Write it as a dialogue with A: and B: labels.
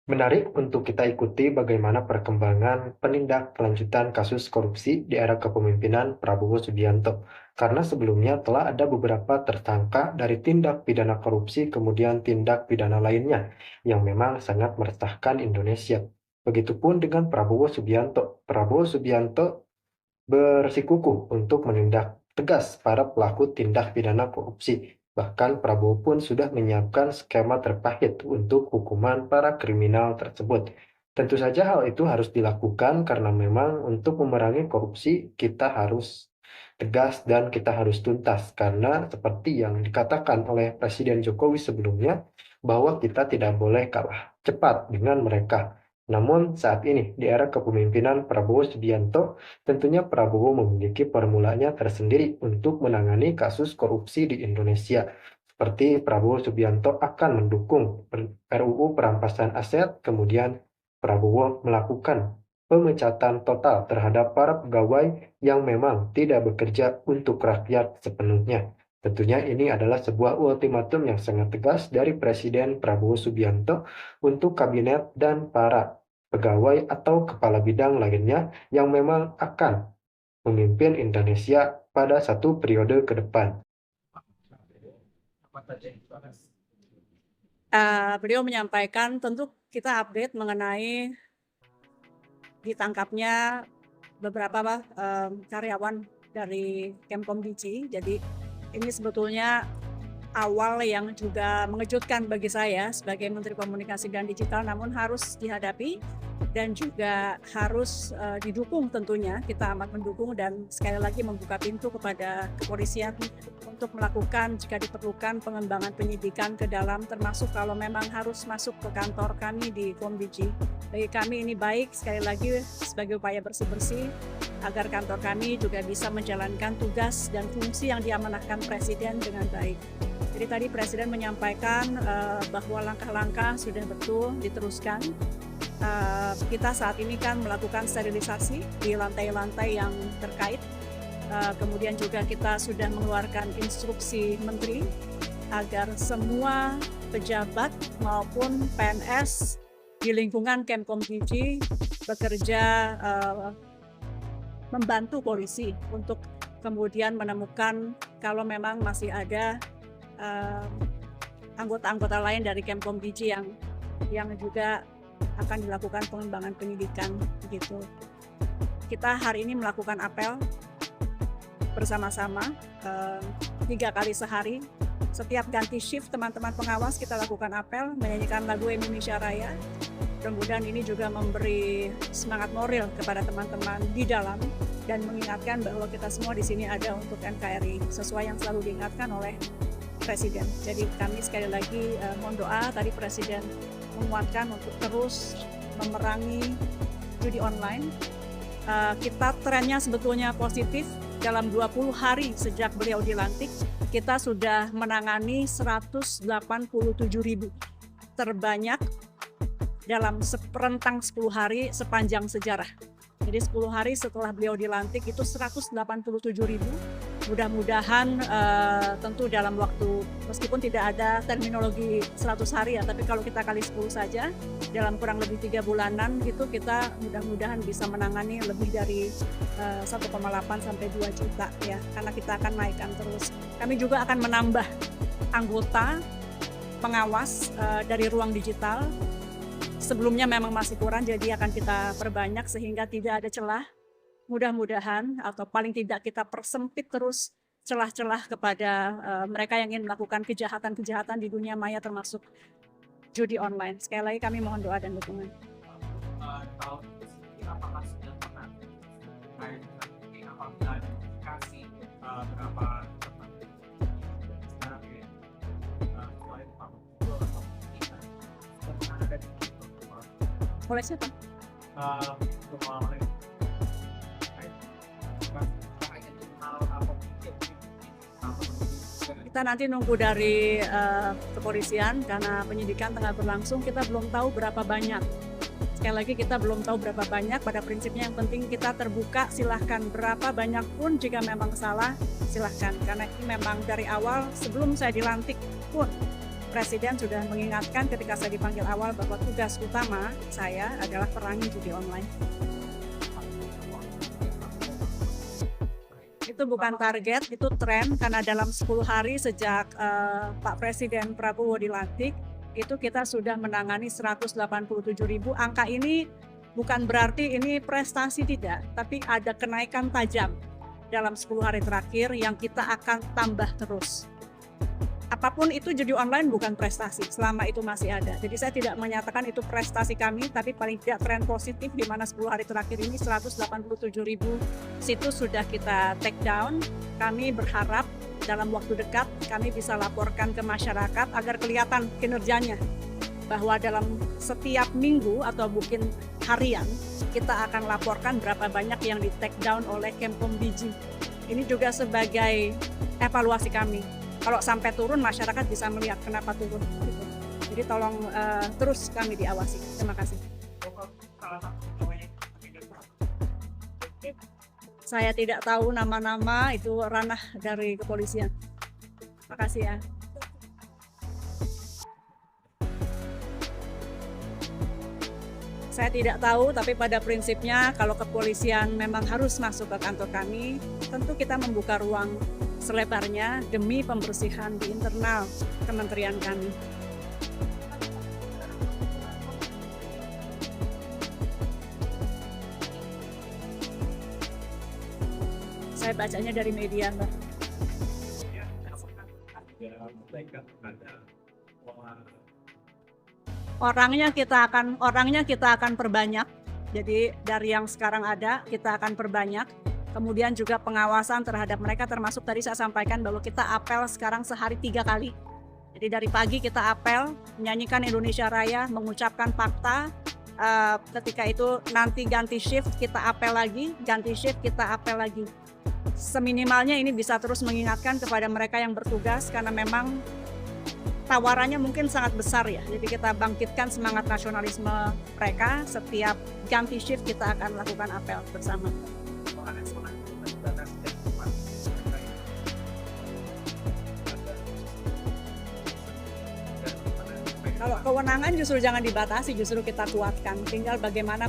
A: Menarik untuk kita ikuti bagaimana perkembangan penindaklanjutan kasus korupsi di era kepemimpinan Prabowo Subianto. Karena sebelumnya telah ada beberapa tersangka dari tindak pidana korupsi kemudian tindak pidana lainnya yang memang sangat meresahkan Indonesia. Begitupun dengan Prabowo Subianto. Prabowo Subianto bersikukuh untuk menindak tegas para pelaku tindak pidana korupsi. Bahkan Prabowo pun sudah menyiapkan skema terpahit untuk hukuman para kriminal tersebut. Tentu saja hal itu harus dilakukan karena memang untuk memerangi korupsi kita harus tegas dan kita harus tuntas. Karena seperti yang dikatakan oleh Presiden Jokowi sebelumnya, bahwa kita tidak boleh kalah cepat dengan mereka. Namun saat ini, di era kepemimpinan Prabowo Subianto, tentunya Prabowo memiliki formulanya tersendiri untuk menangani kasus korupsi di Indonesia. Seperti Prabowo Subianto akan mendukung RUU perampasan aset, kemudian Prabowo melakukan pemecatan total terhadap para pegawai yang memang tidak bekerja untuk rakyat sepenuhnya. Tentunya ini adalah sebuah ultimatum yang sangat tegas dari Presiden Prabowo Subianto untuk kabinet dan para pegawai atau kepala bidang lainnya yang memang akan memimpin Indonesia pada satu periode ke depan.
B: Beliau menyampaikan tentu kita update mengenai ditangkapnya beberapa karyawan dari Kemkom Digi. Jadi ini sebetulnya awal yang juga mengejutkan bagi saya sebagai Menteri Komunikasi dan Digital, namun harus dihadapi dan juga harus didukung tentunya. Kita amat mendukung dan sekali lagi membuka pintu kepada kepolisian untuk melakukan jika diperlukan pengembangan penyidikan ke dalam, termasuk kalau memang harus masuk ke kantor kami di Komdigi. Bagi kami ini baik, sekali lagi sebagai upaya bersih-bersih agar kantor kami juga bisa menjalankan tugas dan fungsi yang diamanahkan Presiden dengan baik. Jadi tadi Presiden menyampaikan bahwa langkah-langkah sudah betul diteruskan. Kita saat ini kan melakukan sterilisasi di lantai-lantai yang terkait. Kemudian juga kita sudah mengeluarkan instruksi Menteri agar semua pejabat maupun PNS di lingkungan Kemkom Digi bekerja membantu polisi untuk kemudian menemukan kalau memang masih ada anggota-anggota lain dari Kemkom Digi yang juga akan dilakukan pengembangan penyidikan begitu. Kita hari ini melakukan apel bersama-sama 3 kali sehari. Setiap ganti shift teman-teman pengawas kita lakukan apel, menyanyikan lagu Indonesia Raya. Mudah-mudahan ini juga memberi semangat moral kepada teman-teman di dalam dan mengingatkan bahwa kita semua di sini ada untuk NKRI sesuai yang selalu diingatkan oleh Presiden. Jadi kami sekali lagi mohon doa, tadi Presiden menguatkan untuk terus memerangi judi online. Kita trennya sebetulnya positif. Dalam 20 hari sejak beliau dilantik, kita sudah menangani 187.000, terbanyak dalam rentang 10 hari sepanjang sejarah. Jadi 10 hari setelah beliau dilantik itu 187.000. Mudah-mudahan tentu dalam waktu, meskipun tidak ada terminologi 100 hari ya, tapi kalau kita kali 10 saja, dalam kurang lebih 3 bulanan gitu kita mudah-mudahan bisa menangani lebih dari 1,8 sampai 2 juta ya, karena kita akan naikkan terus. Kami juga akan menambah anggota pengawas dari ruang digital. Sebelumnya memang masih kurang, jadi akan kita perbanyak sehingga tidak ada celah. Mudah-mudahan atau paling tidak kita persempit terus celah-celah kepada mereka yang ingin melakukan kejahatan-kejahatan di dunia maya termasuk judi online. Sekali lagi kami mohon doa dan dukungan.
C: Kalau itu sendiri apakah sudah pernah terkait dengan apabila ada indikasi berapa teman sekarang ya selain Pak Betul atau kita sudah pernah ada di
B: Oleh siapa?
C: rumah oleh
B: Kita nanti nunggu dari kepolisian karena penyidikan tengah berlangsung, kita belum tahu berapa banyak. Sekali lagi kita belum tahu berapa banyak, pada prinsipnya yang penting kita terbuka, silahkan berapa banyak pun jika memang salah silahkan. Karena ini memang dari awal sebelum saya dilantik pun Presiden sudah mengingatkan ketika saya dipanggil awal bahwa tugas utama saya adalah perangi judi online. Itu bukan target, itu tren, karena dalam 10 hari sejak Pak Presiden Prabowo dilantik, itu kita sudah menangani 187.000. Angka ini bukan berarti ini prestasi, tidak, tapi ada kenaikan tajam dalam 10 hari terakhir yang kita akan tambah terus. Apapun itu, judi online bukan prestasi selama itu masih ada. Jadi saya tidak menyatakan itu prestasi kami, tapi paling tidak tren positif di mana 10 hari terakhir ini 187.000 situs sudah kita take down. Kami berharap dalam waktu dekat kami bisa laporkan ke masyarakat agar kelihatan kinerjanya, bahwa dalam setiap minggu atau mungkin harian kita akan laporkan berapa banyak yang di take down oleh Kempom Digi. Ini juga sebagai evaluasi kami. Kalau sampai turun, masyarakat bisa melihat kenapa turun. Gitu. Jadi tolong terus kami diawasi. Terima kasih. Saya tidak tahu nama-nama, itu ranah dari kepolisian. Terima kasih ya. Saya tidak tahu, tapi pada prinsipnya kalau kepolisian memang harus masuk ke kantor kami, tentu kita membuka ruang selebarnya demi pembersihan di internal kementerian kami. Saya bacanya dari media, Mbak. Orangnya kita akan perbanyak. Jadi dari yang sekarang ada kita akan perbanyak. Kemudian juga pengawasan terhadap mereka, termasuk tadi saya sampaikan bahwa kita apel sekarang sehari 3 kali. Jadi dari pagi kita apel, menyanyikan Indonesia Raya, mengucapkan fakta. Ketika itu nanti ganti shift kita apel lagi, ganti shift kita apel lagi. Seminimalnya ini bisa terus mengingatkan kepada mereka yang bertugas, karena memang tawarannya mungkin sangat besar ya. Jadi kita bangkitkan semangat nasionalisme mereka. Setiap ganti shift kita akan lakukan apel bersama. Kalau kewenangan justru jangan dibatasi, justru kita kuatkan. Tinggal bagaimana